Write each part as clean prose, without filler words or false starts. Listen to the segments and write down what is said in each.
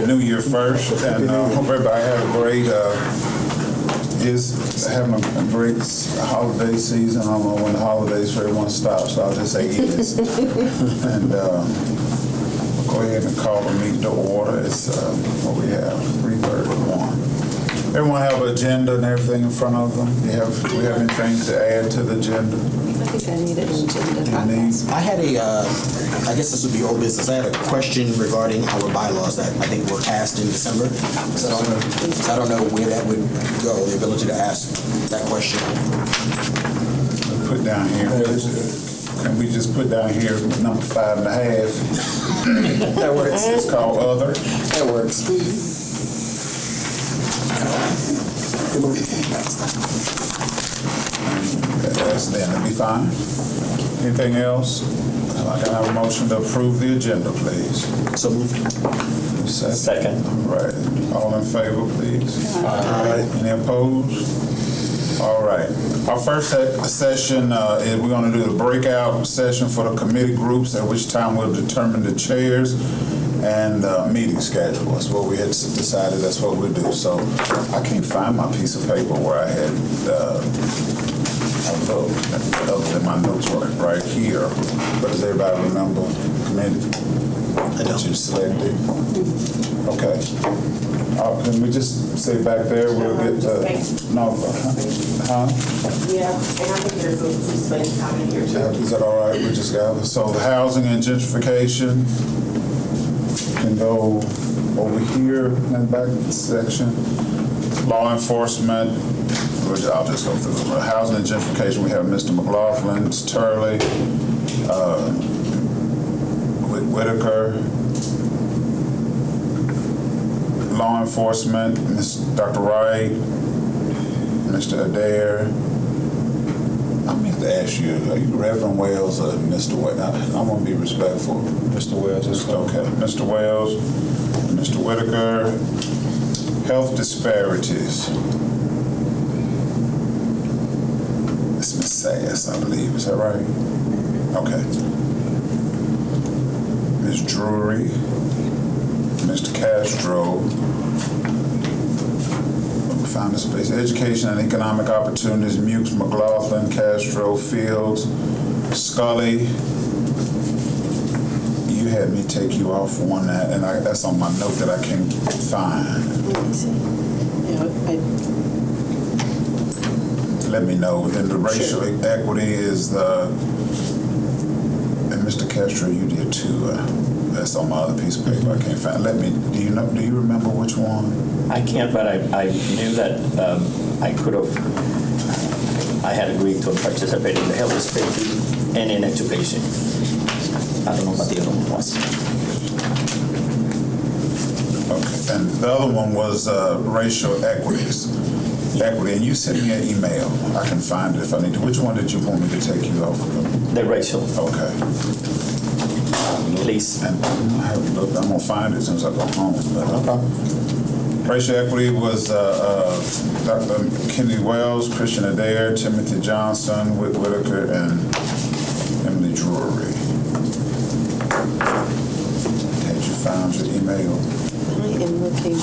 New Year first, and hope everybody had a great, is having a great holiday season. I don't know when the holidays for everyone stops, so I'll just say is. And we'll go ahead and call the meeting to order. It's what we have, 3:31. Everyone have an agenda and everything in front of them? Do we have anything to add to the agenda? I think I needed an agenda. I had I guess this would be old business. I had a question regarding our bylaws that I think were passed in December. So I don't know where that would go, the ability to ask that question. Put down here. Can we just put down here number 5.5? That works. It's called other. That works. That'll be fine. Anything else? I can have a motion to approve the agenda, please. So moved. Second. All right. All in favor, please. Aye. Any opposed? All right. Our first session is we're going to do the breakout session for the committee groups, at which time we'll determine the chairs and meeting schedule. That's what we had decided. That's what we'll do. So I can't find my piece of paper where I had other than my notes right here. But does everybody remember committee that you selected? Okay. Can we just say back there? We'll get no. Huh? Yeah, and I think there's some space out in here too. Is that all right? We just got so the housing and gentrification can go over here in the back section. Law enforcement, which I'll just go through. Housing and gentrification, we have Mr. McLaughlin, Turley, Whitaker. Law enforcement, Dr. Wright, Mr. Adair. I'm going to have to ask you, are you Reverend Wells or Mr. Wells? I'm going to be respectful. Mr. Wells, okay. Mr. Wells, Mr. Whitaker. Health disparities. It's Ms. Sass, I believe. Is that right? Okay. Ms. Drury, Mr. Castro. Let me find this place. Education and economic opportunities. Mukes, McLaughlin, Castro, Fields, Scully. You had me take you off on that, and that's on my note that I can't find. Let me know. Then the racial equity is and Mr. Castro, you did too. That's on my other piece of paper. I can't find. Do you remember which one? I can't, but I knew that I could have. I had agreed to participate in the health safety and in education. I don't know what the other one was. Okay, and the other one was racial equity, and you sent me an email. I can find it if I need to. Which one did you want me to take you off of? The racial. Okay. Please. And I haven't looked. I'm gonna find it as soon as I go home. But, racial equity was Dr. Kennedy Wells, Christian Adair, Timothy Johnson, Whit Whitaker, and Emily Drury. Had you found your email? I am looking.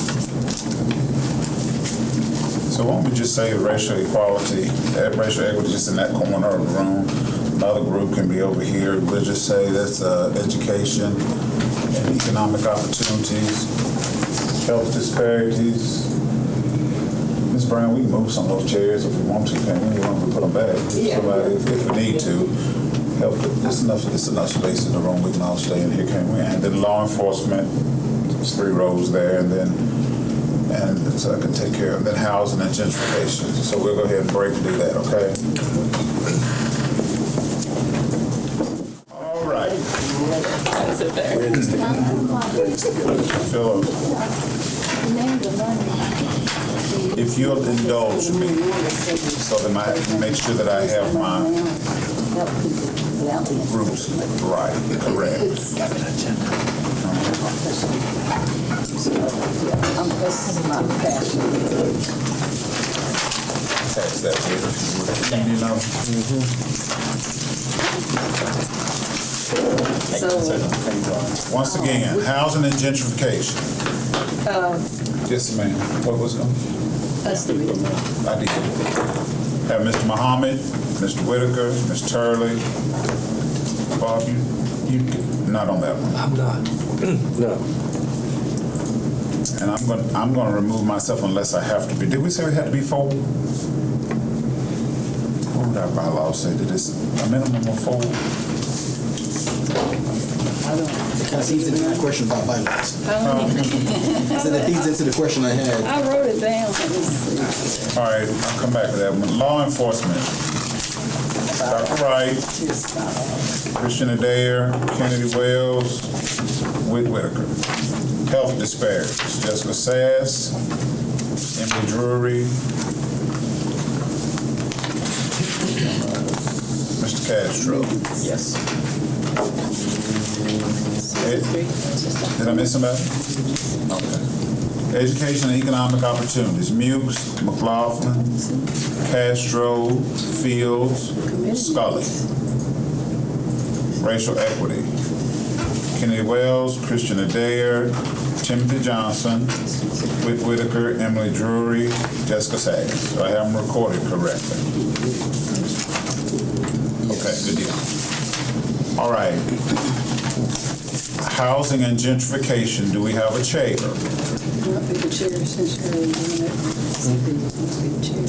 So why don't we just say racial equality, racial equity just in that corner of the room. Another group can be over here. We'll just say that's education and economic opportunities, health disparities. Ms. Brown, we can move some of those chairs if we want to. Can we? We want to put them back if we need to. Help. There's enough space in the room. We can all stay in here, can't we? And then law enforcement, there's 3 rows there, and so I can take care of that. Housing and gentrification. So we'll go ahead and break and do that, okay? All right. Philip, if you'll indulge me, so that I make sure that I have my groups right, correct. Pass that here, you know. Once again, housing and gentrification. Yes, ma'am. What was going? That's the reason. I did. Have Mr. Muhammad, Mr. Whitaker, Ms. Turley. Bob, you not on that one. I'm not. No. And I'm going to remove myself unless I have to be. Did we say we had to be 4? What would our bylaws say? Did this a minimum of 4? It kind of feeds into that question about bylaws. So that feeds into the question I had. I wrote it down. All right, I'll come back to that one. Law enforcement. Dr. Wright, Christian Adair, Kennedy Wells, Whitaker. Health disparities. Jessica Sass, Emily Drury, Mr. Castro. Yes. Did I miss somebody? Okay. Education and economic opportunities. Mukes, McLaughlin, Castro, Fields, Scully. Racial equity. Kennedy Wells, Christian Adair, Timothy Johnson, Whitaker, Emily Drury, Jessica Sass. Do I have them recorded correctly? Okay, good deal. All right. Housing and gentrification. Do we have a chair? I'll be the chair since you're in it. I'll be the chair.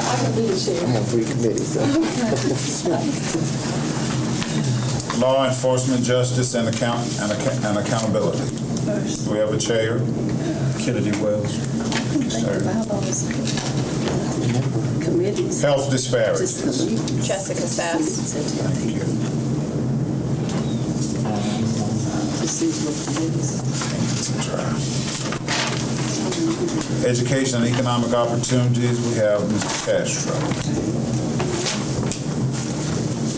I can be the chair. I'm on 3 committees, so. Law enforcement, justice, and accountability. First, Do we have a chair? Kennedy Wells. think about those committees. Health disparities. Jessica Sass. Education and economic opportunities, we have Mr. Castro.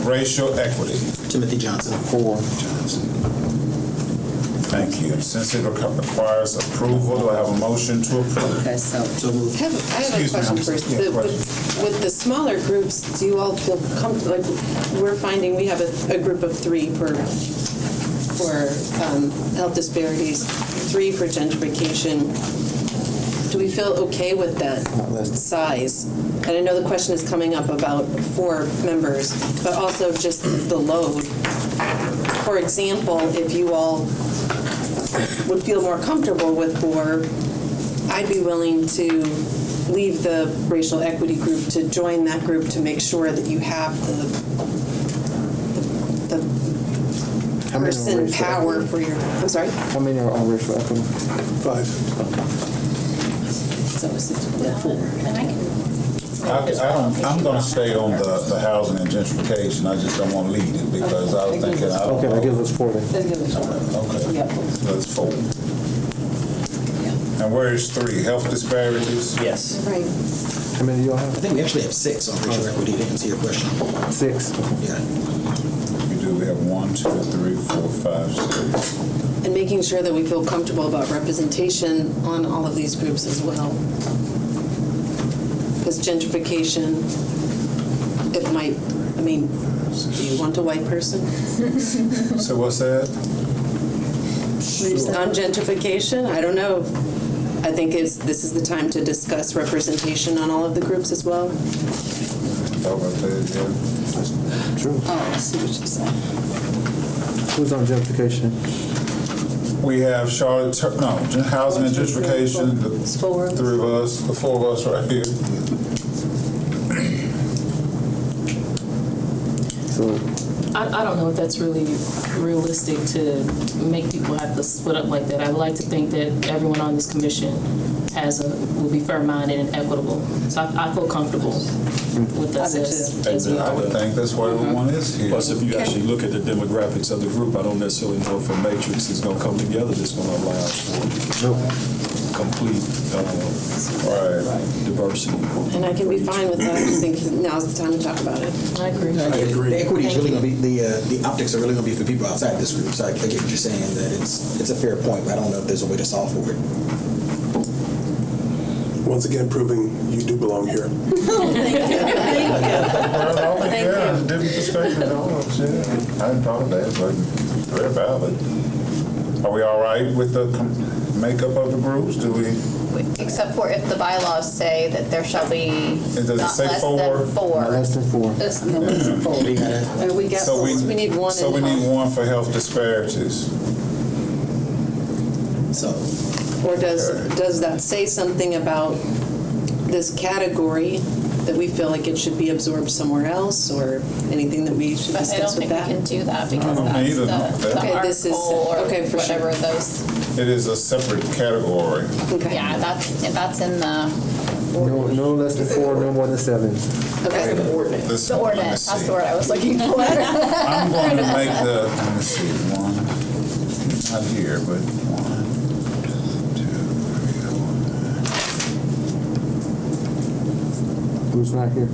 Racial equity. Timothy Johnson. 4. Johnson. Thank you. Since it requires approval, do I have a motion to approve? Okay, so. So moved. I have a Excuse me, question I'm- first. yeah, The- question. With the smaller groups, do you all feel comfortable, like, we're finding we have a group of 3 for health disparities, 3 for gentrification. Do we feel okay with that size? And I know the question is coming up about 4 members, but also just the load. For example, if you all would feel more comfortable with 4, I'd be willing to leave the racial equity group to join that group to make sure that you have the How many are person racial power equity? for your, I'm sorry? How many are on racial equity? 5. So it's 4. I'm going to stay on the housing and gentrification. I just don't want to lead it because I was thinking, I don't Okay, know. that gives us 4 then. Okay, Yep. so that's 4. And where is 3? Health disparities? Yes. Right. How many do y'all I have? think we actually have 6 on racial equity to answer your question. 6. Yeah. We do. We have 1, 2, 3, 4, 5, 6. And making sure that we feel comfortable about representation on all of these groups as well. Because gentrification, it might, I mean, do you want a white person? So what's that? On gentrification, I don't know. I think this is the time to discuss representation on all of the groups as well. Thought about that, yeah. True. Oh, I see what you're saying. Who's on gentrification? We have Charlotte, housing and gentrification, the It's 4 of us. 3 of us, the 4 of us right here. So, I don't know if that's really realistic to make people have to split up like that. I would like to think that everyone on this commission will be fair-minded and equitable. So I feel comfortable with this as we I would think that's why everyone is here. Plus, if you actually look at the demographics of the group, I don't necessarily know if a matrix is going to come together that's going to allow for complete diversity. And I can be fine with that. I think now's the time to talk about it. I agree. The equity is really going to be, the optics are really going to be for people outside this group. So I get what you're saying, that it's a fair point, but I don't know if there's a way to solve for it. Once again, proving you do belong here. Thank you. Yeah, it's a different perspective. I hadn't thought of that, but very valid. Are we all right with the makeup of the groups? Do we? Except for if the bylaws say that there shall be Does it not say less four? than four. Not less than 4. That's no less than 4. We got So We need one So in we need health. one for health disparities. So, Or does that say something about this category that we feel like it should be absorbed somewhere else, or anything that we should But I don't discuss with think we that? can do that because don't that's either, no. the Okay, this is- article or okay, for sure. whatever those, It is a separate category. Okay. yeah, that's in the No less than 4, no more than 7. Okay. This the one, let me ordinance. That's see. the word I was looking for. I'm going to make the, let me see, one, not here, but 1, 2, 3, 4. Who's not here?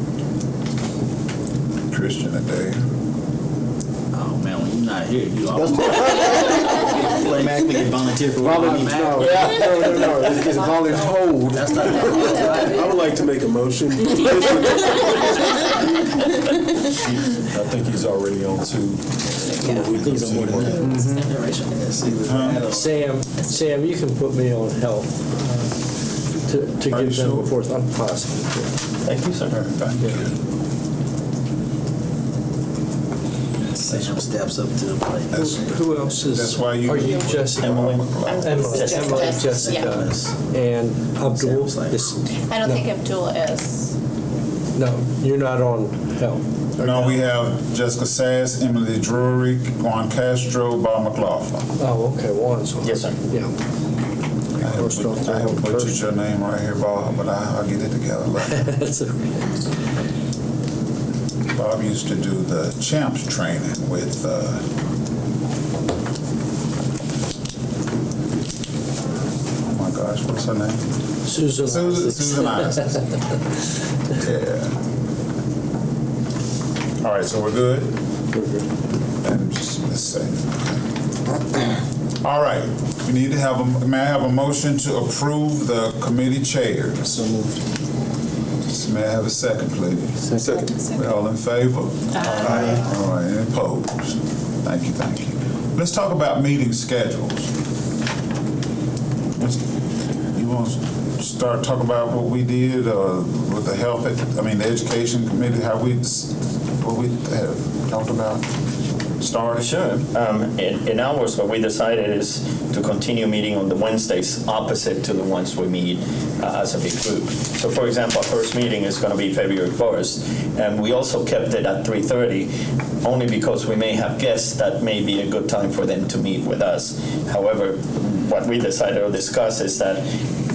Christian today. Oh man, when you're not here, you always automatically get volunteer for what we need. No. It's volunteered. that's not. I would like to make a motion. I think he's already on 2. I think it's more than that. Sam, you can put me on health to Are you give them sure? before I'm possible. Thank you, sir. Thank you. Sam steps up to the plate. Who else is? That's why you. Are you Jessica? Emily. Emily, Jessica, and Abdul. Is, I don't think Abdul is. no, you're not on health. No, we have Jessica Sass, Emily Drury, Juan Castro, Bob McLaughlin. Oh, okay, one. So Yes, sir. yeah. I have butchered your name right here, Bob, but I'll get it together later. That's okay. Bob used to do the champs training with, oh my gosh, what's her name? Susan. Susan Isaacs. Yeah. All right, so we're good? And just, let's see. All right, we need to have may I have a motion to approve the committee chairs? So moved. May I have a second, please? Second. We all in favor? Aye. All right, any opposed? Thank you, thank you. Let's talk about meeting schedules. You want to start talking about what we did with the health, the education committee, what we have talked about? Started? Sure. In ours, what we decided is to continue meeting on the Wednesdays opposite to the ones we meet as a big group. So for example, our first meeting is going to be February 1st, and we also kept it at 3:30 only because we may have guests that may be a good time for them to meet with us. However, what we decided to discuss is that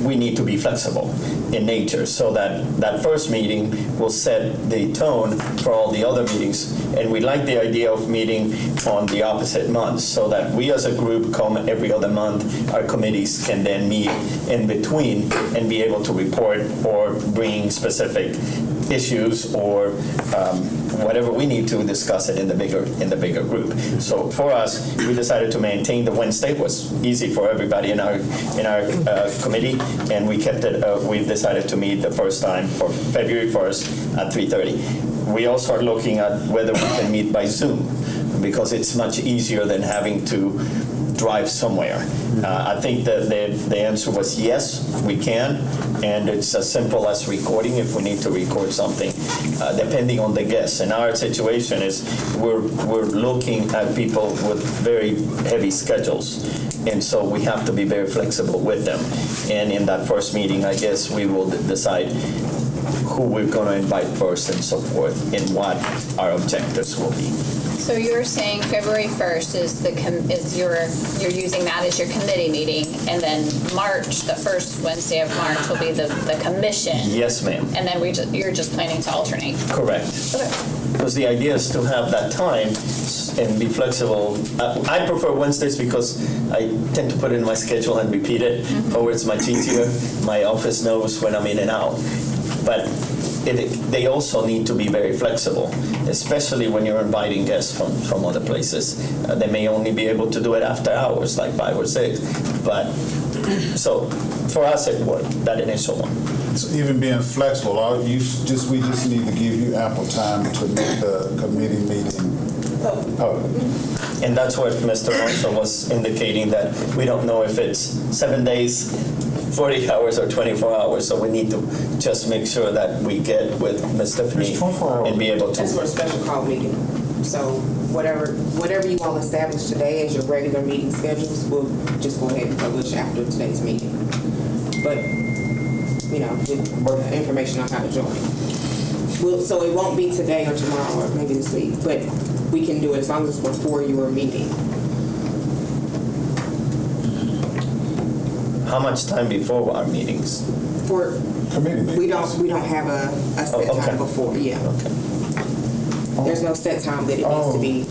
we need to be flexible in nature so that that first meeting will set the tone for all the other meetings. And we like the idea of meeting on the opposite months so that we as a group come every other month. Our committees can then meet in between and be able to report or bring specific issues or whatever we need to discuss it in the bigger group. So for us, we decided to maintain the Wednesday. It was easy for everybody in our committee, and we kept it. We've decided to meet the first time for February 1st at 3:30. We also are looking at whether we can meet by Zoom because it's much easier than having to drive somewhere. I think that the answer was yes, we can, and it's as simple as recording if we need to record something, depending on the guests. And our situation is we're looking at people with very heavy schedules, and so we have to be very flexible with them. And in that first meeting, I guess we will decide who we're going to invite first and so forth, and what our objectives will be. So you're saying February 1st is you're using that as your committee meeting, and then March, the first Wednesday of March will be the commission. Yes, ma'am. And then you're just planning to alternate. Correct. Okay. Because the idea is to have that time and be flexible. I prefer Wednesdays because I tend to put it in my schedule and repeat it, or it's much easier. My office knows when I'm in and out. But they also need to be very flexible, especially when you're inviting guests from other places. They may only be able to do it after hours, like 5 or 6. But so for us, it worked, that initial one. So even being flexible, we just need to give you ample time to make the committee meeting And that's what Mr. Marshall was indicating, that we don't know if it's 7 days, 40 hours, or 24 hours, so we need to just make sure that we get with Ms. Stephanie and be able That's to. for a special call meeting. So whatever you all establish today as your regular meeting schedules, we'll just go ahead and publish after today's meeting. But, with information on how to join. So it won't be today or tomorrow or maybe this week, but we can do it as long as it's before your meeting. How much time before our meetings? For Committee meetings. we don't have a set okay. time before. Yeah. Okay. There's no set time that it needs to be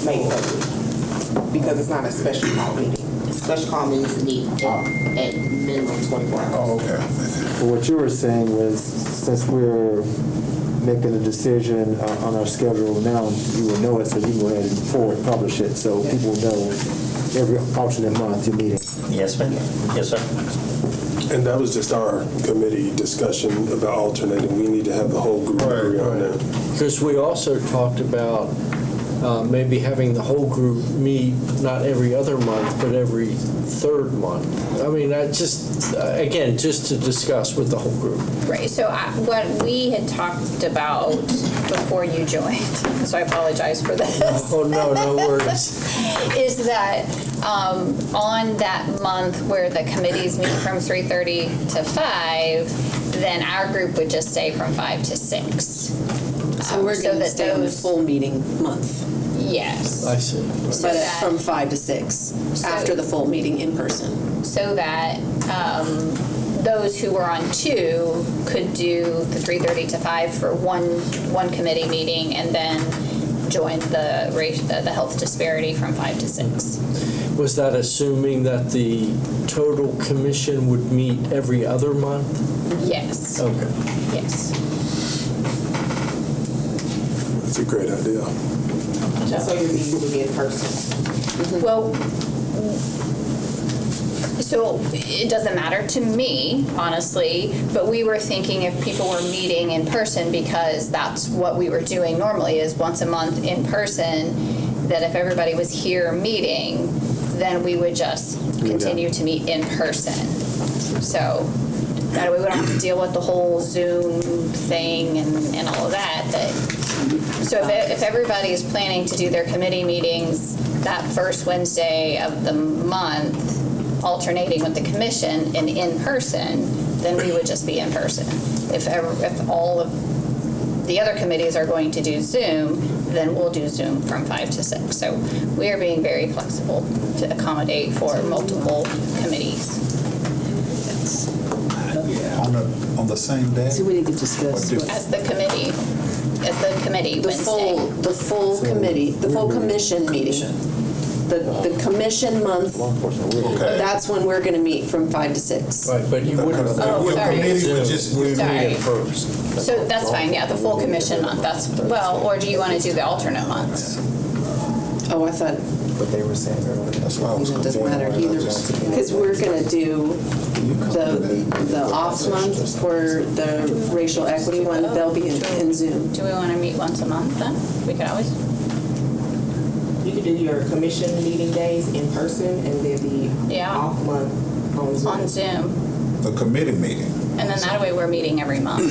made public because it's not a special call meeting. Special call meetings meet at minimum 24 hours. Oh, okay. But what you were saying was, since we're making a decision on our schedule now, you will know it, so you can go ahead and forward publish it, so people will know every alternate month you're meeting. Yes, ma'am. Yes, sir. And that was just our committee discussion about alternating. We need to have the whole group agree on that. Because we also talked about maybe having the whole group meet not every other month, but every third month. I mean, again, just to discuss with the whole group. Right, so what we had talked about before you joined, so I apologize for this. Oh, no worries. Is that on that month where the committees meet from 3:30 to 5, then our group would just stay from 5 to 6. So we're going to stay on the full meeting month, Yes. I see. but it's from 5 to 6, after the full meeting in person. So that those who were on 2 could do the 3:30 to 5 for one committee meeting and then join the health disparity from 5 to 6. Was that assuming that the total commission would meet every other month? Yes. Okay. Yes. That's a great idea. So your meeting will be in person. Well, so it doesn't matter to me, honestly, but we were thinking if people were meeting in person, because that's what we were doing normally, is once a month in person, that if everybody was here meeting, then we would just continue to meet in person. So that way we don't have to deal with the whole Zoom thing and all of that. So if everybody is planning to do their committee meetings that first Wednesday of the month, alternating with the commission and in person, then we would just be in person. If all of the other committees are going to do Zoom, then we'll do Zoom from 5 to 6. So we are being very flexible to accommodate for multiple committees. On the same day? So we need to discuss As the committee Wednesday. The full committee, the full commission meeting. The commission month, Okay. that's when we're going to meet from 5 to 6. Right, but you wouldn't. Oh, sorry. Committee would just. We meet Sorry. in person. So that's fine, yeah, the full commission month, or do you want to do the alternate months? Oh, I thought What they were saying earlier. That's why I was it doesn't matter either, because we're going to do the off month for the racial equity one, they'll be in Zoom. Do we want to meet once a month then? We could always. You could do your commission meeting days in person and then the off month on Zoom. On Zoom. The committee meeting. And then that way we're meeting every month.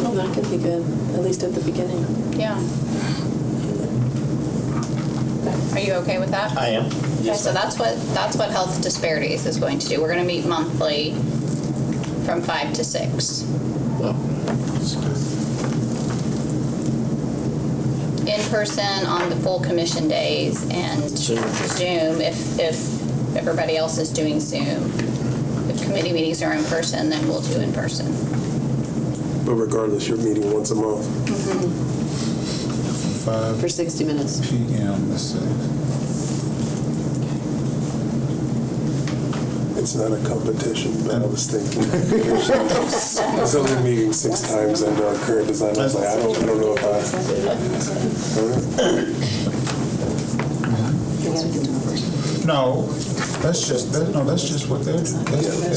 Oh, that could be good, at least at the beginning. Yeah. Are you okay with that? I am. Okay, so that's what Health Disparities is going to do. We're going to meet monthly from 5 to 6. In person on the full commission days and Zoom if everybody else is doing Zoom. If committee meetings are in person, then we'll do in person. But regardless, you're meeting once a month. 5 For 60 minutes. p.m. Let's see. It's not a competition, but I was thinking. I was only meeting 6 times under our current design. I was like, I don't know if No, that's just what they're. That's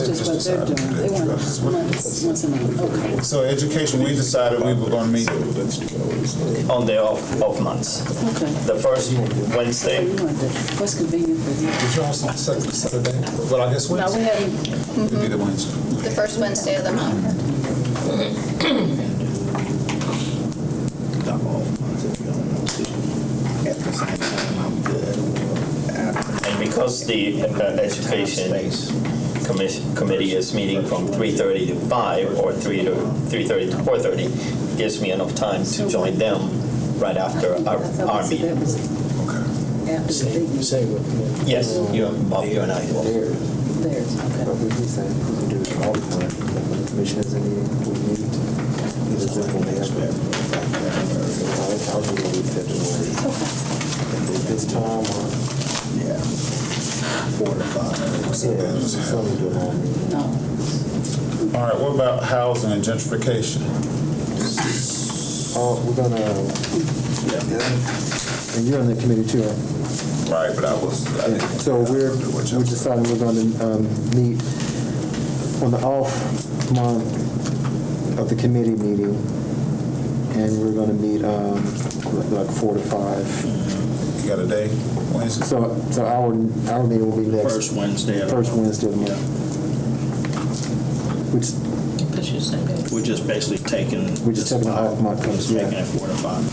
just what they're doing. They want once a month, okay. So education, we decided we were gonna meet. On the off months. Okay. The first Wednesday. You want that. What's convenient for you? Did you also Saturday? Well, I guess No, Wednesday. we haven't. It'd be the Wednesday. The first Wednesday of the month. And because the education committee is meeting from 3:30 to 5 or 3:30 to 4:30, gives me enough time to join them right after our meeting. After the big meeting. Same with me. Yes, Bob, you and I will. Theirs, But okay. we say we can do it all the time. When the commissioners in meeting, we meet. It's just when they have. I'll do it in February. If it's time or. Yeah. 4 to 5. Yeah, something to do on. No. All right, what about housing and gentrification? We're gonna, and you're on the committee too, right? Right, but I didn't. So we're deciding we're gonna meet on the off month of the committee meeting, and we're gonna meet like 4 to 5. You got a day, Wednesday? So our meeting will be next. First Wednesday. First Wednesday of the month. Which, We're just basically taking. We're just taking a half month, Just yeah. making it 4 to 5.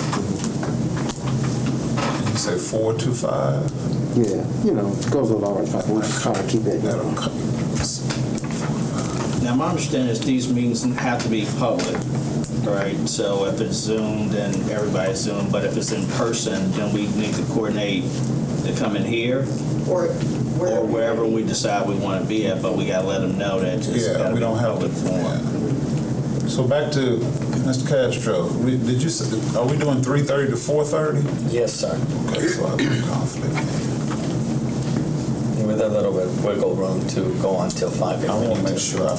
You say 4 to 5? yeah, it goes a lot of time. We're just trying to keep it. That'll cut. Now, my understanding is these meetings have to be public, right? So if it's Zoom, then everybody's Zoom, but if it's in person, then we need to coordinate to come in here Or or wherever we decide we want to be at, but we got to let them know that it's Yeah, got to we be don't have public to. forum. Yeah. So back to Mr. Castro. Did you say, are we doing 3:30 to 4:30? Yes, sir. Okay, so I have a conflict. With a little bit wiggle room to go until 5 if I we want to need make to. sure I'm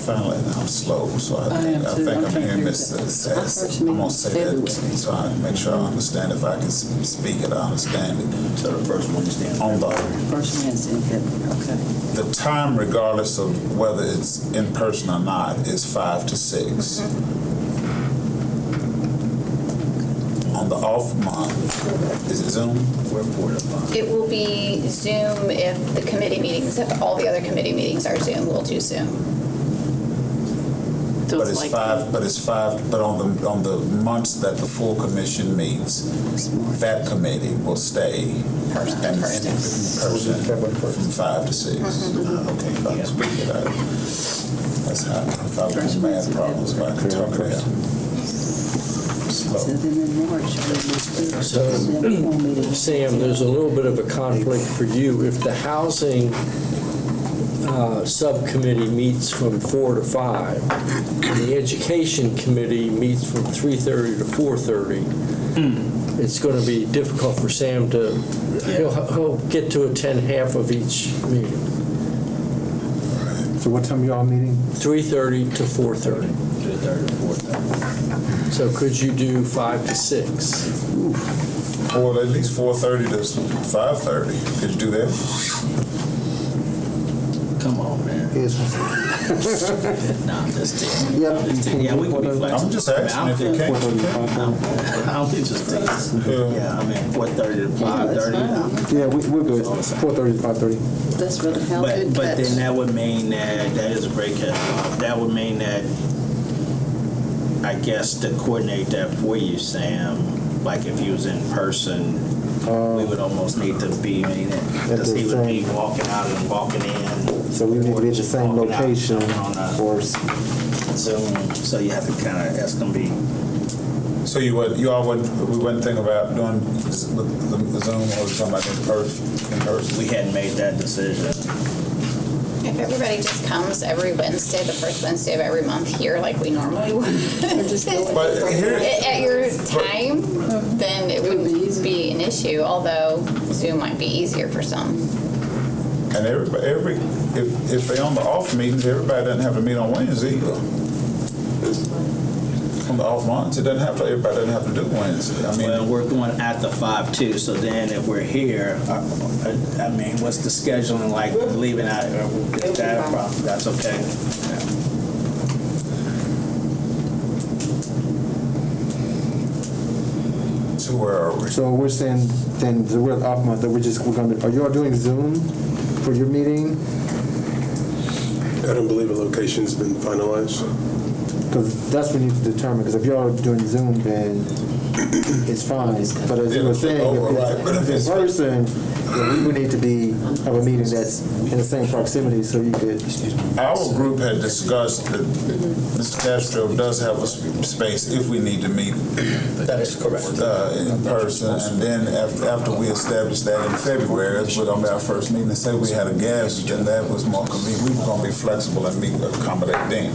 slow, so I I am think too. I'm I'm trying to hearing figure Ms. that. Sass. Our first I'm gonna meeting say is that, February. so I make sure I understand. If I can speak it, I understand it. So the first Wednesday. On the First Wednesday in February, okay. the time, regardless of whether it's in person or not, is 5 to 6. On the off month, is it Zoom? We're 4 to 5. It will be Zoom if the committee meetings, if all the other committee meetings are Zoom, we'll do Zoom. So But it's five. But on the months that the full commission meets, that committee will stay Person to in person. person from 5 to 6. Okay, if I can speak it out. That's how. If I was math problems, if I could talk it out. So then in March, we'll So, Sam, there's a little bit of a conflict for you. If the housing subcommittee meets from 4 to 5, and the education committee meets from 3:30 to 4:30, it's going to be difficult for Sam to, he'll get to attend half of each meeting. So what time y'all meeting? 3:30 to 4:30. 3:30 to 4:30. So could you do 5 to 6? Or at least 4:30 to 5:30. Could you do that? Come on, man. Yes. Nah, I'm just kidding. Yeah. Yeah, we can be flexible. I'm just asking if you can. I'll be just teasing. Yeah, I mean, 4:30 to 5:30. Yeah, we're good. 4:30 to 5:30. That's really how good But catch. then that would mean that is a great catch. That would mean that, I guess, to coordinate that for you, Sam, like if you was in person, we would almost need to be, because he would be walking out and walking in. So we need to be at the same Walking out location on a for Zoom, so you have to kind of, that's going to be. So we wouldn't think about doing the Zoom or something like in person? We hadn't made that decision. If everybody just comes every Wednesday, the first Wednesday of every month here, like we normally would, But here, at your time, then it wouldn't be an issue, although Zoom might be easier for some. and if they on the off meetings, everybody doesn't have to meet on Wednesday either. on the off months. It doesn't have to. Everybody doesn't have to do Wednesday. I mean, Well, we're going at the 5 too. So then, if we're here, I mean, what's the scheduling like? Leaving out? Is that a problem? That's okay. so where are we? So we're saying then we're off month, that we're gonna, are you all doing Zoom for your meeting? I don't believe a location's been finalized. Because that's what we need to determine, because if y'all are doing Zoom, then it's fine. But as you were saying, if it's in person, then we would need to have a meeting that's in the same proximity, so you could. Our group had discussed that Mr. Castro does have a space if we need to meet. That is correct. In person, and then after we established that in February, that's going to be our first meeting. And say we had a guest, and that was more convenient. We were going to be flexible and accommodate them.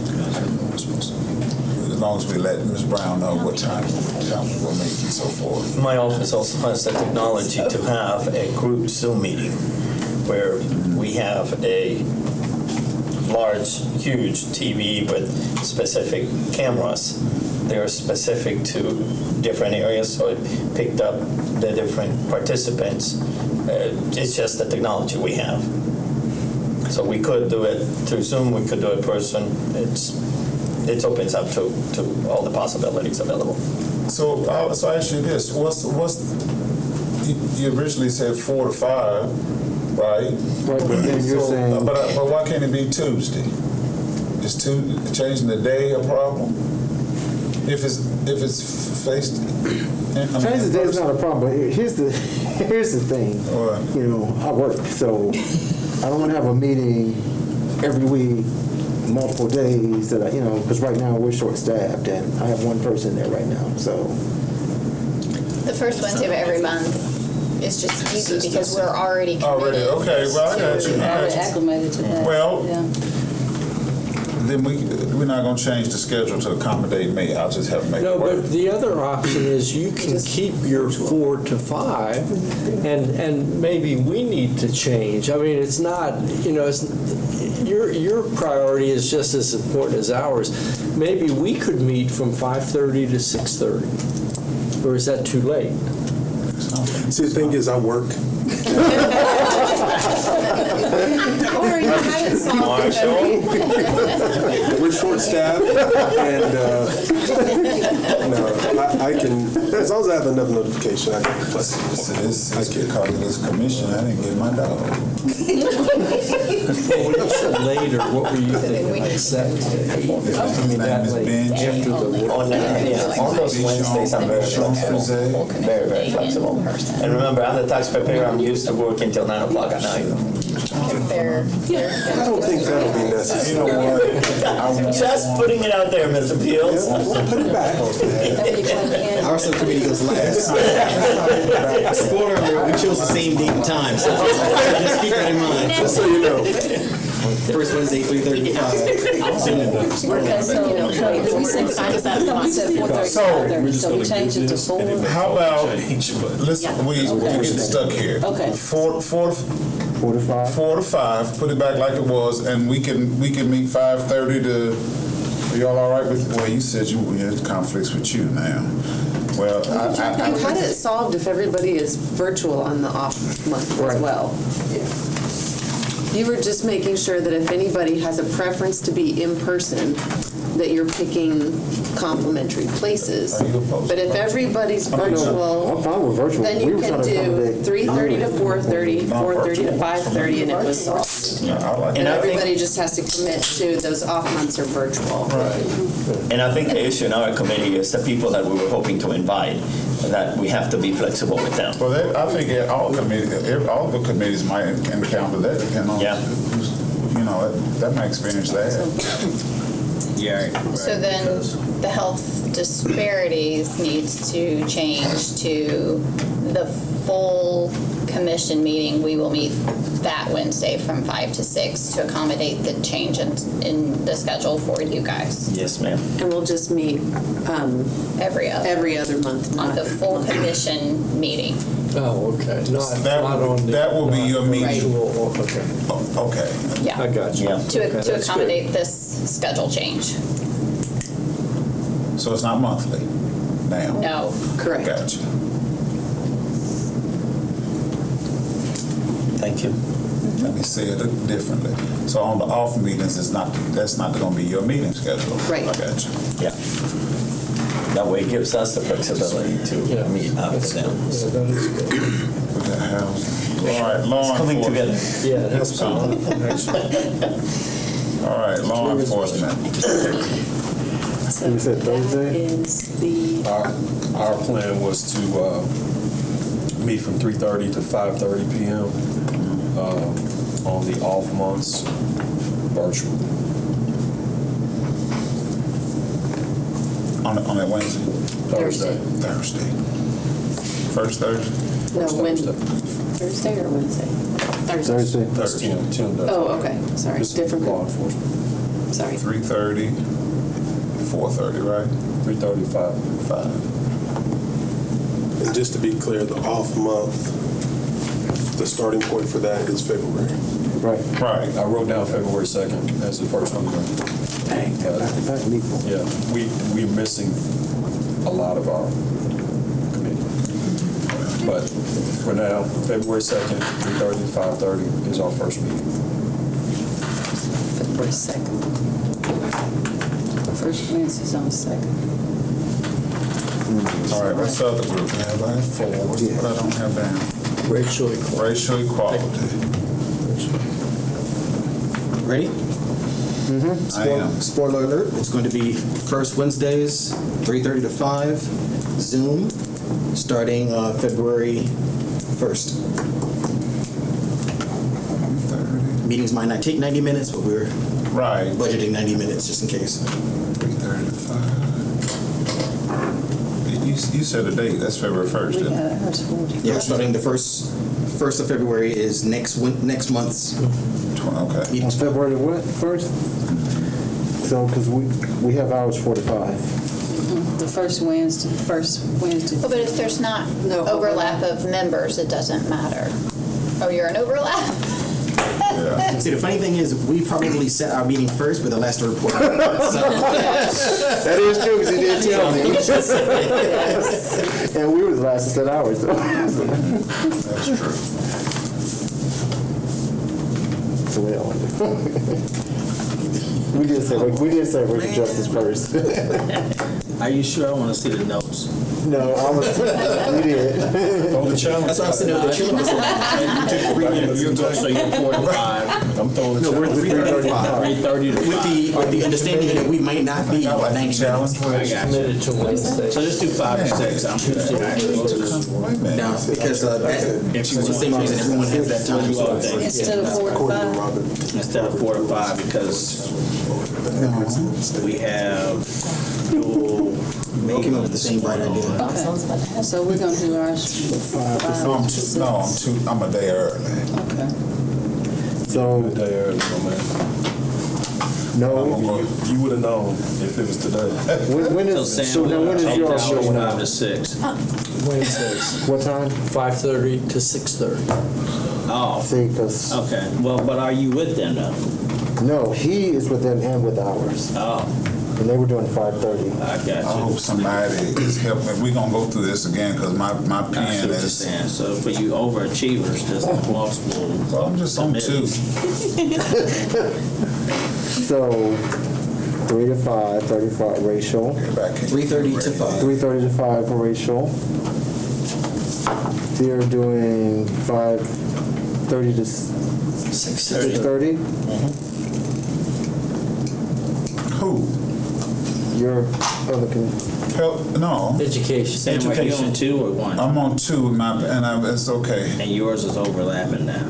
As long as we let Ms. Brown know what time we'll meet and so forth. My office also has the technology to have a group Zoom meeting where we have a large, huge TV with specific cameras. They are specific to different areas, so it picked up the different participants. It's just the technology we have. So we could do it through Zoom, we could do it in person. It opens up to all the possibilities available. So I ask you this: you originally said 4 to 5, right? Right, but then you're saying. But why can't it be Tuesday? Is changing the day a problem? If it's faced. Changing the day is not a problem, but here's the thing. What? You know, I work, so I don't want to have a meeting every week, multiple days that because right now we're short-staffed and I have one person there right now, so. The first Wednesday of every month is just easy because we're already committed. Okay, well, I got you. Already acclimated to that. Well, Yeah. then we're not going to change the schedule to accommodate me. I'll just have to make it No, work. but the other option is you can keep your 4 to 5, and maybe we need to change. I mean, it's not, your priority is just as important as ours. Maybe we could meet from 5:30 to 6:30, or is that too late? See, the thing is, I work. Or you haven't solved it. We're short-staffed, and I can, as long as I have enough notification, I can be flexible. It's because of this commission. I didn't get my dog. Well, when you said later, what were you thinking, like 7? I mean, that late after the work. On those Wednesdays, I'm very flexible. Very, very flexible. And remember, I'm the tax preparer. I'm used to working till 9 o'clock at night. I don't think that'll be necessary. You know what? Just putting it out there, Mr. Fields. We'll put it back. Our subcommittee goes last. Spoiler alert, we chose the same date and time, so just keep that in mind. Just so you know. First Wednesday, 3:30 to 5. So we changed it to 4. How about, listen, we get stuck here. Okay. 4 4 to 5? 4 to 5, put it back like it was, and we can meet 5:30 to, are y'all all right with, well, you said you had conflicts with you now. Well, You had it solved if everybody is virtual on the off month as well. You were just making sure that if anybody has a preference to be in person, that you're picking complimentary places. Are you opposed But to if virtual? everybody's virtual, I'm fine with virtual. then We you were can trying to do accommodate- 3:30 to 4:30, 4:30 to 5:30, and it was solved. I like And I think- everybody just has to commit to those off months are virtual. And I think the issue in our committee is the people that we were hoping to invite, that we have to be flexible with them. Well, I think all the committees might encounter that, depending on, Yeah. that may experience that. Yeah. Right, So then because- the health disparities needs to change to the full commission meeting. We will meet that Wednesday from 5 to 6 to accommodate the change in the schedule for you guys. Yes, ma'am. And we'll just meet Every every other month. on the full commission meeting. Oh, okay. That Not on the. that will be your meeting. Virtual, okay. Okay. Yeah. I got you. Yeah. To Okay, that's accommodate this schedule change. So it's not monthly now? No. Correct. Gotcha. Thank you. Let me say it differently. So on the off meetings, that's not gonna be your meeting schedule? Right. I got you. Yeah. That way it gives us the flexibility to meet up and down. Yeah, that is good. We got housing. All right, law It's coming enforcement. together. Yeah, that's All right, law enforcement. So You said that Thursday? is the, Our plan was to meet from 3:30 to 5:30 p.m. On the off months, virtually. On that Wednesday? Thursday. First Thursday? no, when, Thursday. Thursday or Wednesday? Thursday. That's 10 days. Oh, okay, sorry, This is different law group, enforcement. sorry. 3:30, 4:30, right? 3:35. 5. And just to be clear, the off month, the starting point for that is February. Right. Right. I wrote down February 2nd as the first one. Not equal. Yeah, we're missing a lot of our committee. But for now, February 2nd, 3:30 to 5:30 is our first meeting. February 2nd. First Wednesday's on the 2nd. All right, what's the other group? I have 4. What's what I don't have down? Racial equality. Racial equality. Ready? I am. Spoiler alert, it's going to be first Wednesdays, 3:30 to 5, Zoom, starting February 1st. 3:30. Meetings might not take 90 minutes, but we're Right. budgeting 90 minutes just in case. 3:30 to 5. You said a date. That's February 1st. We Didn't had ours 40. Yeah, starting the first of February is next month's Okay. On meeting. February what, first? So, because we have hours 45. The first Wednesday. Well, but if there's not No overlap of members, it doesn't matter. Oh, you're an overlap? Yeah. See, the funny thing is, we probably set our meeting first, but the last to report. So, That is true, because he did tell me. And we were the last to set ours. That's true. So we don't want to do. We did say racial justice first. Are you sure? I want to see the notes. No, we did. Oh, the challenge. that's why I'm sitting there with the children. You took 3 minutes. So you're 4 to 5. I'm throwing the No, we're challenge. 3:35. 3:30 to 5. With the understanding that we might not be I like the 90 challenge. minutes. I got you. Committed to Wednesday. So just do 5 to 6. I'm sure. Wait a minute. No, because for the same reason everyone has that time. So Instead of 4 to 5. Instead of 4 to 5 because we have dual we came up with the same bright idea. Okay, so we're gonna do ours 5 to 6. I'm a day early. Okay. So, Good day early, my man. no, You would have known if it was today. when is, so now when is your showing 5 up? to 6. Wednesdays, What time? 5:30 to 6:30. Oh, See, because, okay. Well, but are you with them though? no, he is with them and with ours. Oh, And they were doing 5:30. I got I you. hope somebody is helping. We're gonna go through this again because my I see pen what you're is. saying. So for you overachievers, there's multiple. Well, I'm just on 2. So, 3 to 5, 35 racial. Get back in. 3:30 to 5. 3:30 to 5 for racial. They're doing 5:30 to 6:30. Who? Your other Help? No. Education. Sam, are you on 2 or 1? I'm on 2 and it's okay. And yours is overlapping now.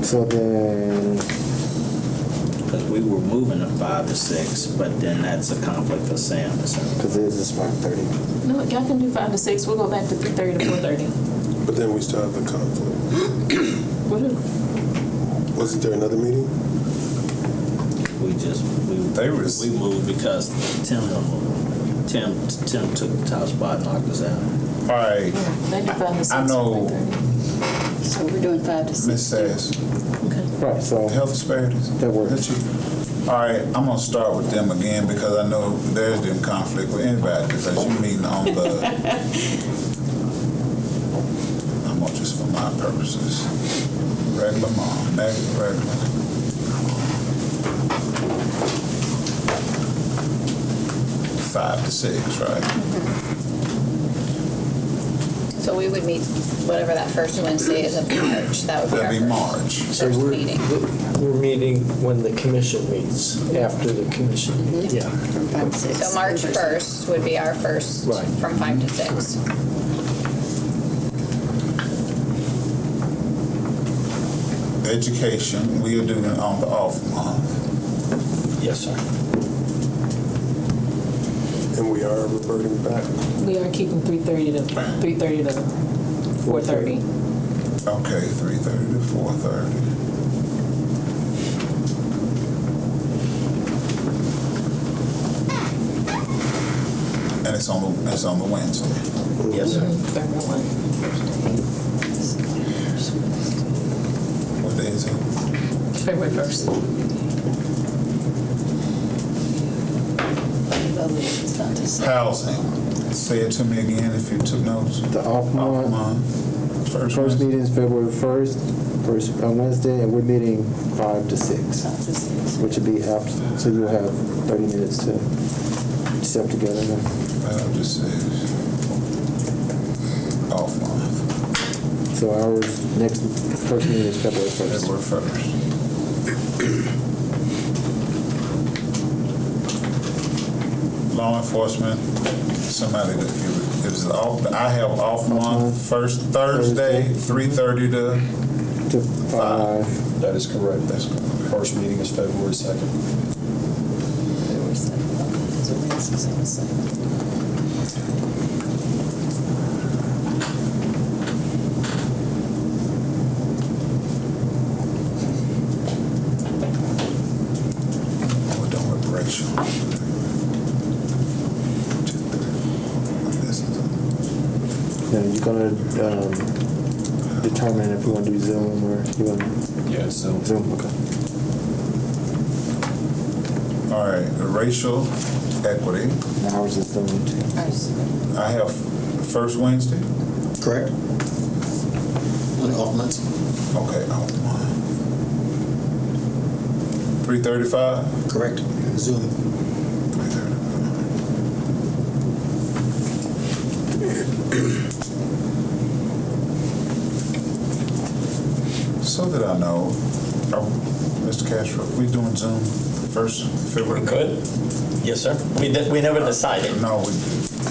so then, Because we were moving to 5 to 6, but then that's a conflict for Sam. because it is 5:30. No, y'all can do 5 to 6. We'll go back to 3:30 to 4:30. But then we still have the conflict. Whatever. Wasn't there another meeting? We moved because Tim took the top spot and knocked us out. All right. They do 5 to 6. I know. 4:30. So we're doing 5 to 6. Ms. Sass, Okay. Right, so health disparities. that works. That's you. All right, I'm gonna start with them again because I know there's in conflict with anybody because you're meeting on the, I'm gonna just for my purposes, regular mom, regular. 5 to 6, right? So we would meet whatever that first Wednesday is of March. That would be That'd be our March. first meeting. We're meeting when the commission meets, after the commission. Yeah. From 5 to 6. So March 1st would be our first Right. from 5 to 6. Education, we are doing it on the off month. Yes, sir. And we are reverting back. We are keeping 3:30 to 4:30. Okay, 3:30 to 4:30. And it's on the Wednesday. Yes, sir. February 1. What day is it? February 1st. Housing. Say it to me again if you took notes. The off month, first meeting is February 1st, on Wednesday, and we're meeting 5 to 6, which would be after, so you'll have 30 minutes to step together then. Just off month. So ours, next, first meeting is February 1st. February 1st. Law enforcement, somebody that if it's off, I have off month, first Thursday, 3:30 To 5. That is correct. That's correct. First meeting is February 2nd. We're done with racial. Now, you're gonna determine if we want to do Zoom or you want Yeah, so Zoom, okay. All right, racial equity. Ours is Zoom too. I have first Wednesday. Correct? On the off months? Okay, off month. 3:35. Correct. Zoom. 3:35. So that I know, Mr. Castro, we doing Zoom first February? We could. Yes, sir. We never decided. No,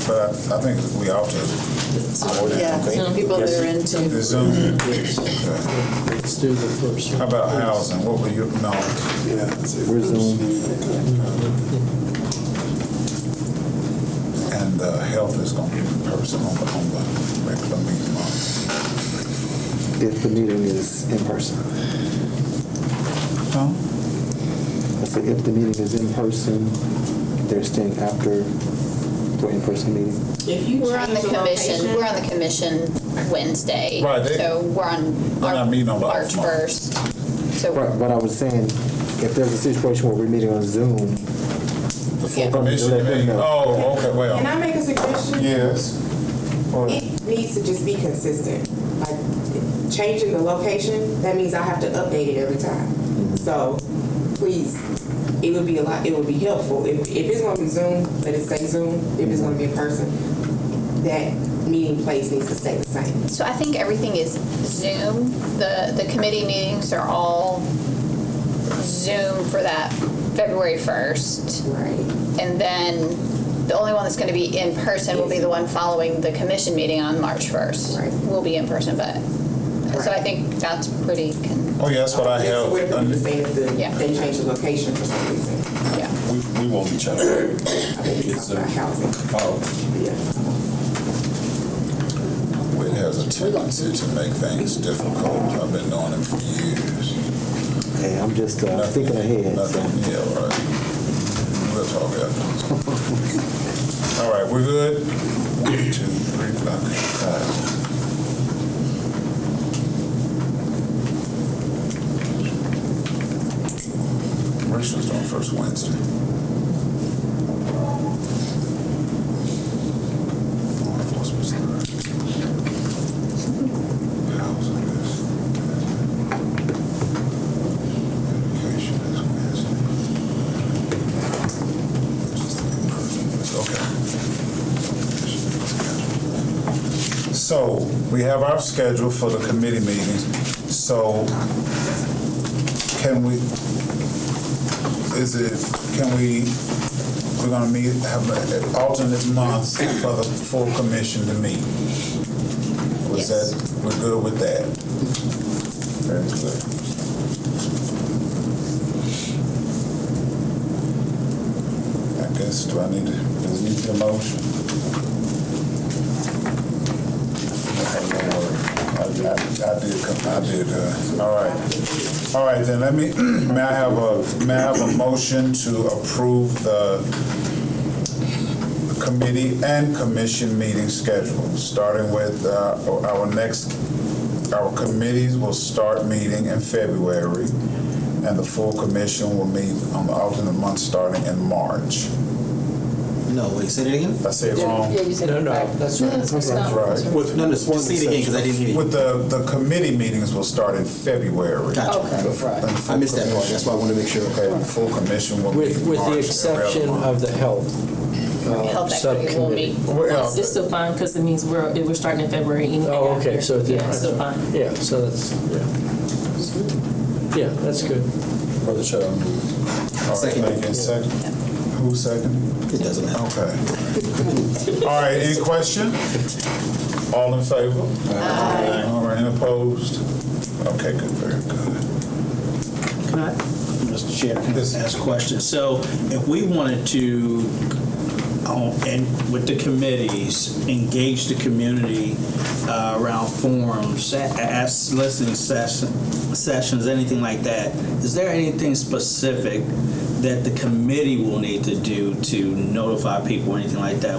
but I think we ought to. Yeah, Okay. people that Yes. are into. The Zoom. Okay. Let's do the first How one. about housing? What were you, no, Yeah, that's it. We're Zoom. and health is gonna be in person on the regular meeting month. If the meeting is in person. Huh? I said if the meeting is in person, they're staying after the in-person meeting. If you We're on the change commission, location- we're on the commission Wednesday. Right, So we're on They're not meeting on the March off month. 1st. So Right, but I was saying, if there's a situation where we're meeting on Zoom, The full Yeah. commission Let them meeting? know. Oh, okay, Can well, I make a suggestion? yes. It needs to just be consistent. Like, changing the location, that means I have to update it every time. So, please, it would be it would be helpful. If it's gonna be Zoom, let it say Zoom. If it's gonna be in person, that meeting place needs to stay the same. So I think everything is Zoom. The committee meetings are all Zoom for that February 1st. Right. And then the only one that's going to be in person will be the one following the commission meeting on March 1st. Right. Will be in person, but, so I think that's pretty, Oh, yeah, that's what I So what if have. we just say if Yeah. they change the location for some reason? yeah. we won't be changing. I think it's It's, about housing. Oh, Yeah. It has a tendency to make things difficult. I've been doing it for years. hey, I'm just thinking ahead. So. Nothing, yeah, right. We'll talk after. All right, we're good? 1, 2, 3, 4, 5. Rachel's doing first Wednesday. Law enforcement's Thursday. Housing is education is Wednesday. Okay. So we have our schedule for the committee meetings. So we're gonna have an alternate month for the full commission to meet. We're good with that? Very good. I guess, does it need a motion? I did. All right. Then may I have a motion to approve the committee and commission meeting schedule, starting with our committees will start meeting in February, and the full commission will meet on the alternate month starting in March. No, wait, say that again? I say it wrong? Yeah, you said it right. That's right. That's right. Just say it again, because I didn't hear you. With the committee meetings will start in February. Gotcha. Okay, right. I missed that part, that's why I wanted to make sure. Okay, the full commission will meet With March the every exception other of the health Health equity will subcommittee. meet. Well, It's still fine because it means we're starting in February anyway. Oh, okay, after. so Yeah, it's still fine. Yeah, so that's, yeah, that's good. Brother Chair, All right, Second. thank you. Second. Who second? It doesn't matter. Okay. All right, any question? All in favor? Aye. All right, any opposed? Okay, good, very good. Mr. Chair, can I ask a question? So if we wanted to, and with the committees, engage the community around forums, listening sessions, anything like that, is there anything specific that the committee will need to do to notify people or anything like that?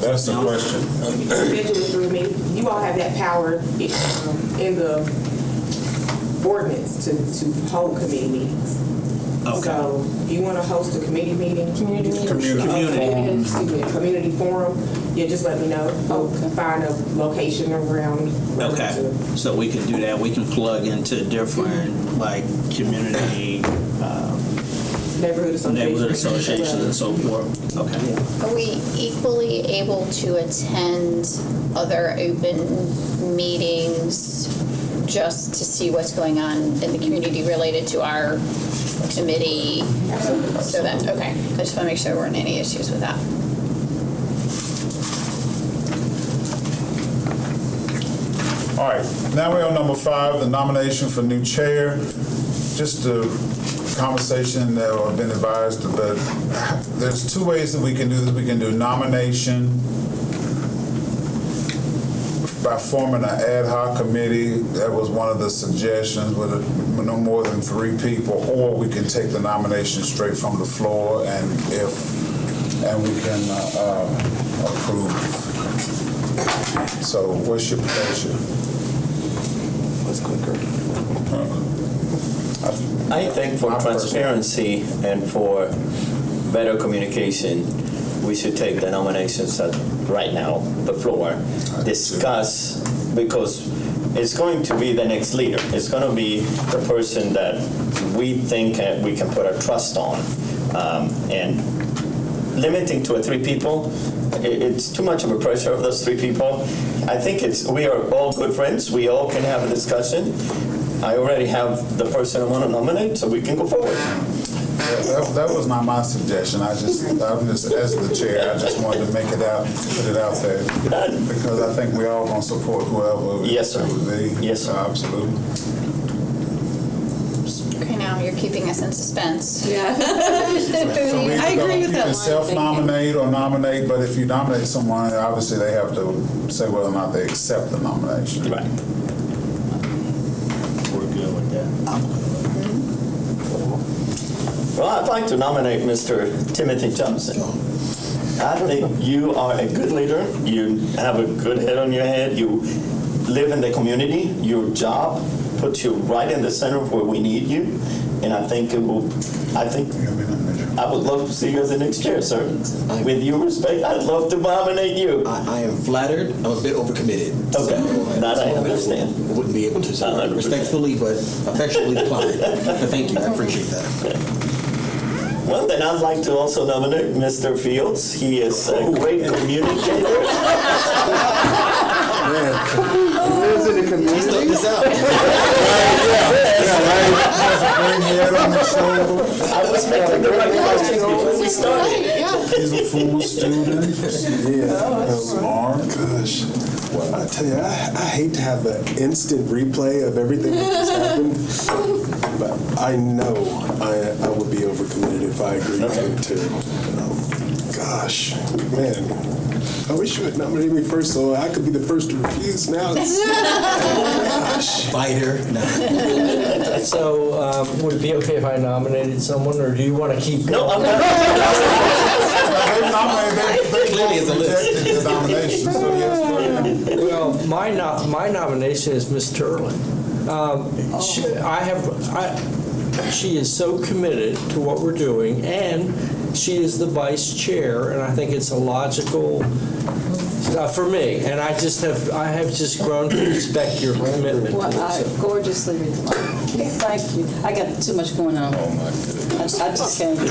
That's the question. Individually through me, you all have that power in the ordinance to hold committee meetings. Okay. So you want to host a committee meeting? Community. Community forum, yeah, just let me know. I'll find a location around. Okay, so we can do that. We can plug into different, like, community, Neighborhood associations and so forth. Okay. Are we equally able to attend other open meetings just to see what's going on in the community related to our committee? So that, okay, I just want to make sure there weren't any issues with that. All right, now we're on number 5, the nomination for new chair. Just a conversation that I've been advised, but there's 2 ways that we can do this. We can do nomination by forming an ad hoc committee. That was one of the suggestions, with no more than 3 people, or we can take the nomination straight from the floor and we can approve. So what's your pleasure? Let's quicker. I think for transparency and for better communication, we should take the nominations at right now, the floor, discuss, because it's going to be the next leader. It's going to be the person that we think we can put our trust on. And limiting to 3 people, it's too much of a pressure of those 3 people. I think we are all good friends. We all can have a discussion. I already have the person I want to nominate, so we can go forward. That was not my suggestion. I'm just as the chair, I just wanted to make it out, put it out there, because I think we all gonna support whoever. Yes, sir. It would be. Yes, sir. Absolutely. Okay, now you're keeping us in suspense. Yeah. So I agree with that You can line of self-nominate or nominate, but if you nominate someone, obviously they have to say whether or not they accept the nomination. Right. We're good with that. Well, I'd like to nominate Mr. Timothy Johnson. I think you are a good leader. You have a good head on your head. You live in the community. Your job puts you right in the center of where we need you. And I think I would love to see you as the next chair, sir. With your respect, I'd love to nominate you. I am flattered. I'm a bit overcommitted. Okay, that I So understand. Wouldn't be able to say 100%. respectfully, but affectionately decline. But thank you. I appreciate that. Well, then I'd like to also nominate Mr. Fields. He is a great communicator. Lives in the community. This out. I was making the right questions before we started. He's a full student. Smart. Gosh. Well, I tell you, I hate to have an instant replay of everything that just happened, but I know I would be overcommitted if I agreed to it too. Gosh, man. I wish you had nominated me first so I could be the first to refuse now. Gosh. Fighter. No. So, would it be okay if I nominated someone, or do you want to keep? No, I'm not. Clearly it's a list. The nomination, so yes, go ahead. Well, my nomination is Ms. Turley. She is so committed to what we're doing, and she is the vice chair, and I think it's a logical for me. And I have just grown to respect your commitment. Well, to I it. gorgeously reply. Thank you. I got too much going on. Oh, my goodness. I just can't. I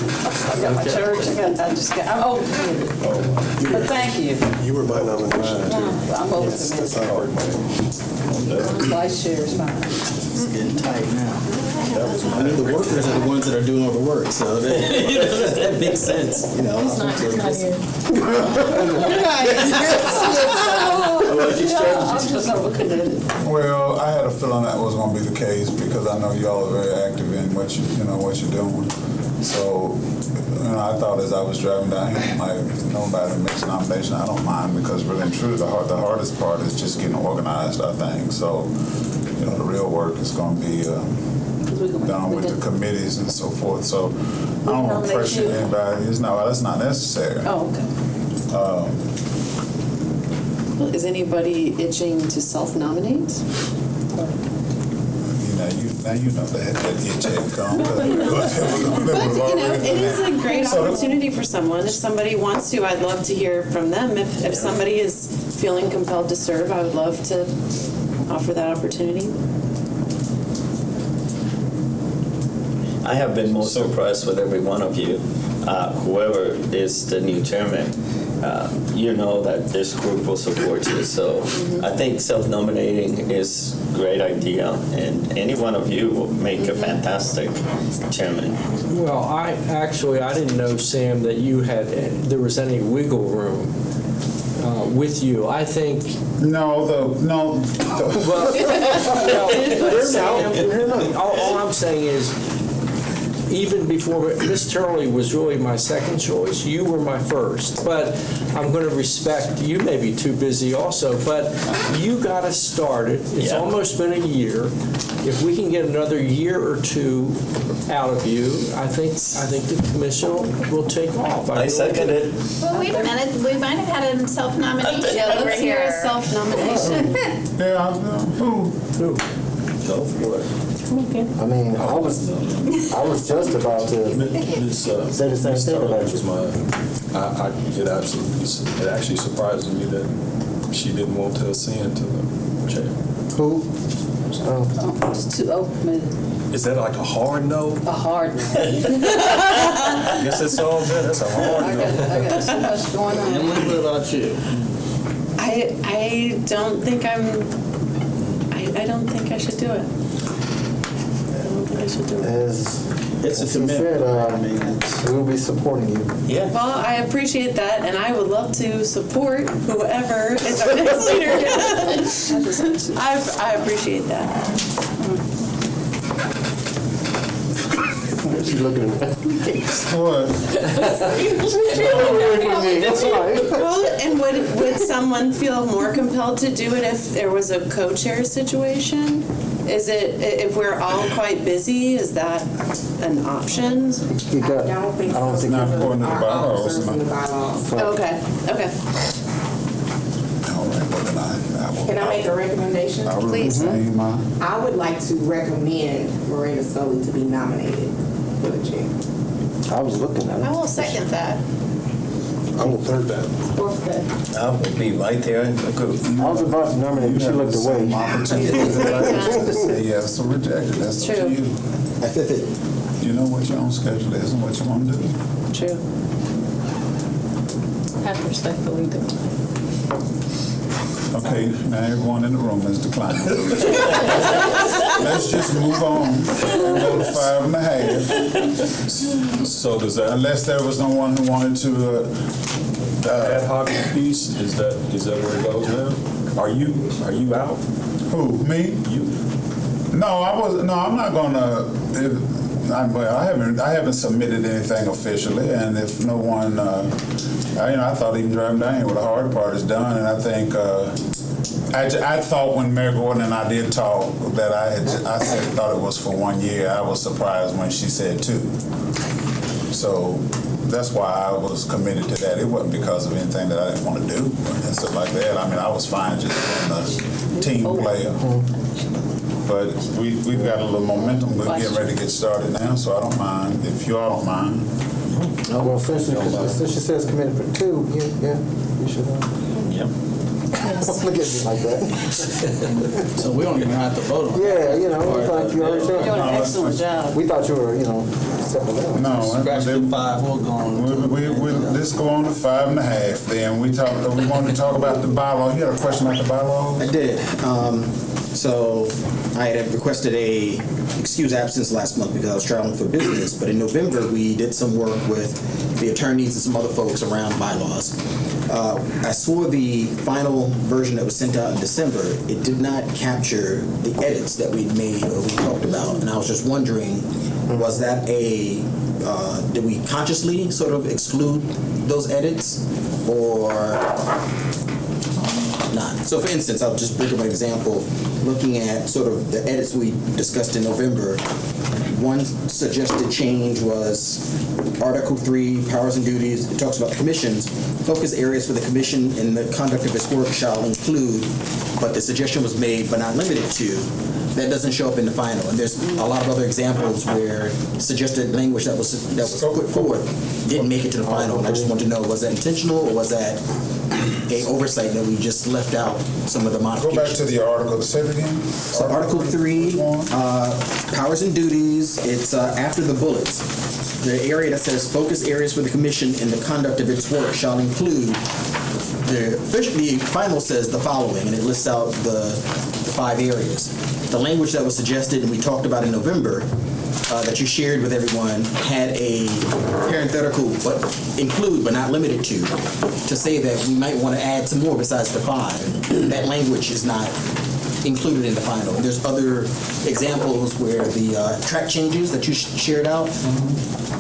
got my church. I just can't. I'm overcommitted. But thank you. You were my nomination too. I'm That's overcommitted. hard, man. Vice chair is fine. It's getting tight now. I mean, the workers are the ones that are doing all the work, so that makes sense. You know, He's not here. I'm just overcommitted. Well, I had a feeling that was going to be the case because I know y'all are very active in what you're doing. So, I thought as I was driving down here, like, if nobody makes a nomination, I don't mind because really and truly, the hardest part is just getting organized, I think. So, the real work is going to be done with the committees and so forth. So, I don't want to pressure anybody. That's not necessary. Oh, okay. Is anybody itching to self-nominate? Now you know that itch had come. It is a great opportunity for someone. If somebody wants to, I'd love to hear from them. If somebody is feeling compelled to serve, I would love to offer that opportunity. I have been most impressed with every one of you. Whoever is the new chairman, you know that this group will support you. So I think self-nominating is a great idea, and any one of you will make a fantastic chairman. Well, I didn't know, Sam, that there was any wiggle room with you. I think. All I'm saying is, even before, Miss Turley was really my second choice. You were my first. But I'm going to respect, you may be too busy also, but you got us started. It's almost been a year. If we can get another year or two out of you, I think the commission will take off. I second it. Well, wait a minute, we might have had a self-nomination over Let's hear here. a self-nomination. Who? Go for it. I mean, I was just about to say the same thing about you. It actually surprises me that she didn't want to ascend to the chair. Who? Just too overcommitted. Is that like a hard no? A hard no. I guess that's all good. That's a hard I no. got too much going on. And what about you? I don't think I should do it. It's a commitment. We'll be supporting you. Yeah. Well, I appreciate that, and I would love to support whoever is our next leader. I appreciate that. She's looking at me. What? Well, and would someone feel more compelled to do it if there was a co-chair situation? Is it, if we're all quite busy, is that an option? I don't think so. It's not according to the Our bylaws. officers and the bylaws. Okay. All right, well, then and I will. Can I make a recommendation? I will Please. retain mine. I would like to recommend Miranda Scully to be nominated for the chair. I was looking at it. I will second that. I will third that. I will be right there in the group. I was about to nominate, but she looked away. To say yes or reject it. That's up to True. you. I fifth it. You know what your own schedule is and what you want to do. True. I have to respectfully decline. Okay, now everyone in the room is declining. Let's just move on and go to 5.5. So does that Unless there was no one who wanted to, ad hoc piece, is that where it goes now? Are you out? who, me? You? No, I'm not gonna. I haven't submitted anything officially, and if no one, I thought even driving down here, well, the hard part is done, and I think I thought when Mayor Gordon and I did talk that thought it was for 1 year. I was surprised when she said 2. So that's why I was committed to that. It wasn't because of anything that I didn't want to do and stuff like that. I mean, I was fine just being a team player. But we've got a little momentum. We're getting ready to get started now, so I don't mind. If you all don't mind. Well, since she says committed for 2, yeah, you should. Yep. Don't look at me like that. So we don't even have to vote on it. Yeah, we thought you already You're doing said. an excellent job. We thought you were, settling down. No, Scratch the 5, we'll go on. let's go on to 5.5. Then we wanted to talk about the bylaw. You had a question about the bylaw? I did. So I had requested a excuse absence last month because I was traveling for business, but in November we did some work with the attorneys and some other folks around bylaws. I saw the final version that was sent out in December. It did not capture the edits that we'd made or we talked about, and I was just wondering, was that did we consciously sort of exclude those edits or not? So for instance, I'll just bring up an example. Looking at sort of the edits we discussed in November, one suggested change was Article 3, powers and duties. It talks about the commissions. Focus areas for the commission in the conduct of its work shall include, but the suggestion was made but not limited to. That doesn't show up in the final. And there's a lot of other examples where suggested language that was put forth didn't make it to the final. And I just want to know, was that intentional or was that a oversight that we just left out some of the Go modifications? back to the article. Say it again. So Article 3, powers and duties, it's after the bullets. The area that says focus areas for the commission in the conduct of its work shall include, the final says the following, and it lists out the 5 areas. The language that was suggested and we talked about in November that you shared with everyone had a parenthetical, but include but not limited to say that we might want to add some more besides the 5. That language is not included in the final. And there's other examples where the track changes that you shared out,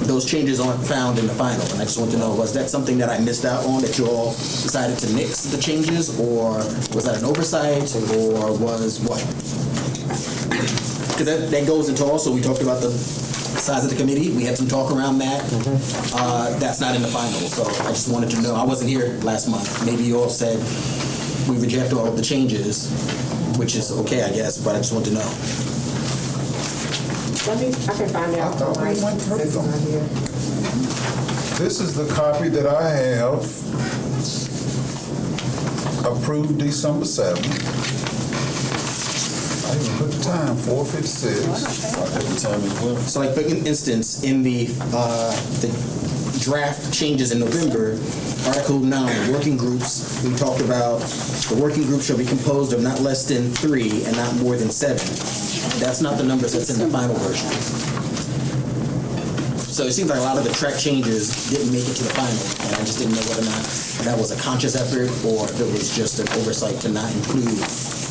those changes aren't found in the final. And I just want to know, was that something that I missed out on, that you all decided to mix the changes, or was that an oversight, or was what? Because that goes into also, we talked about the size of the committee. We had some talk around that. That's not in the final. So I just wanted to know. I wasn't here last month. Maybe you all said we reject all of the changes, which is okay, I guess, but I just want to know. I can find out. I thought we went through This is them. not here. This is the copy that I have approved December 7th. I even put the time, 4:56. I got the time as well. So like for instance, in the draft changes in November, Article 9, working groups, we talked about the working group shall be composed of not less than 3 and not more than 7. That's not the numbers that's in the final version. So it seems like a lot of the track changes didn't make it to the final, and I just didn't know whether or not that was a conscious effort or if it was just an oversight to not include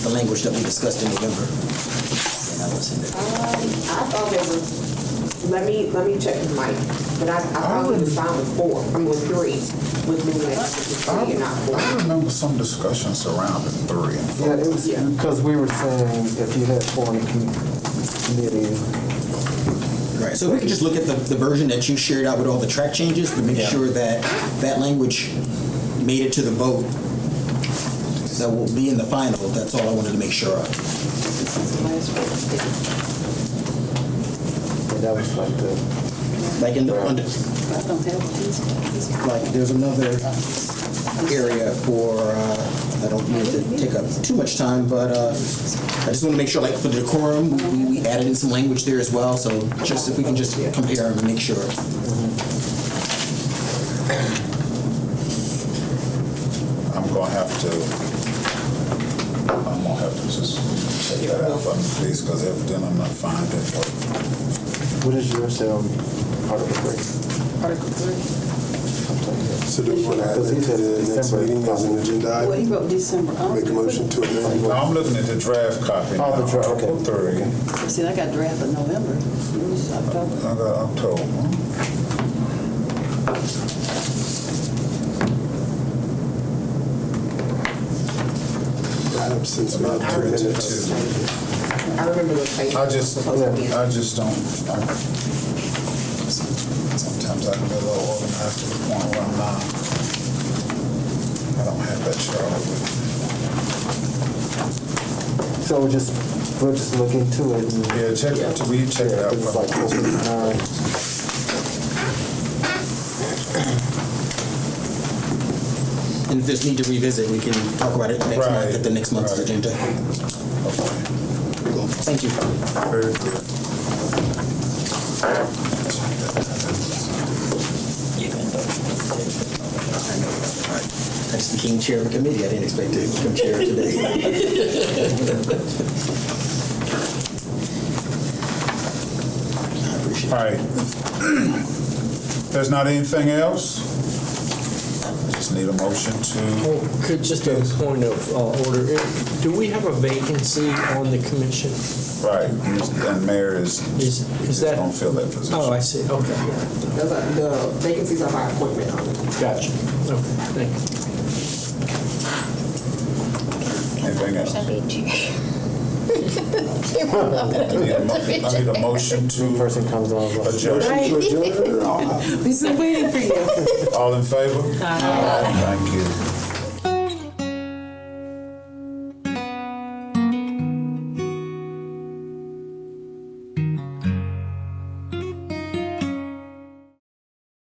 the language that we discussed in November. And that was in there. I thought there was, let me check with Mike, but I thought it was fine with 4, with 3, with moving it to 3 and not 4. I remember some discussion surrounding 3 and 4. Yeah, it was because we were saying if you had 4 in the committee. Right, so if we could just look at the version that you shared out with all the track changes to make sure that that language made it to the vote. that will be in the final. That's all I wanted to make sure of. And that was like the. Like in the, under, I don't have these. like there's another area for, I don't need to take up too much time, but I just want to make sure, like for the decorum, we added in some language there as well, so just if we can just compare and make sure. I'm gonna have to just check that out for me, please, because evidently I'm not finding it. What is yours, Article 3? Article 3. So do you want to add that to the next meeting as an agenda Well, he item? wrote December. Make a motion to amend. No, I'm looking at the draft copy now. Oh, the draft, Article 3. See, I got draft in November. This is October. I got October. Since we have 2 minutes. I remember the page. I just don't. Sometimes I can be a little organized to the point where I'm not. I don't have that chart with me. So we'll just look into it. And, Yeah, check it. We check it out. It's like, all right. And if there's need to revisit, we can talk about it next month at the next month's agenda. Cool. Thank you. Very good. I just became chair of a committee. I didn't expect to become chair today. I appreciate it. All right. There's not anything else? Just need a motion to. Could just a point of order. Do we have a vacancy on the commission? Right, and mayor is that gonna fill that position. Oh, I see. Okay. The vacancies are by appointment only. Gotcha. Okay. Thank you. Anything else? I need a motion to person comes on. adjourn. We've been waiting for you. All in favor? Aye. Thank you.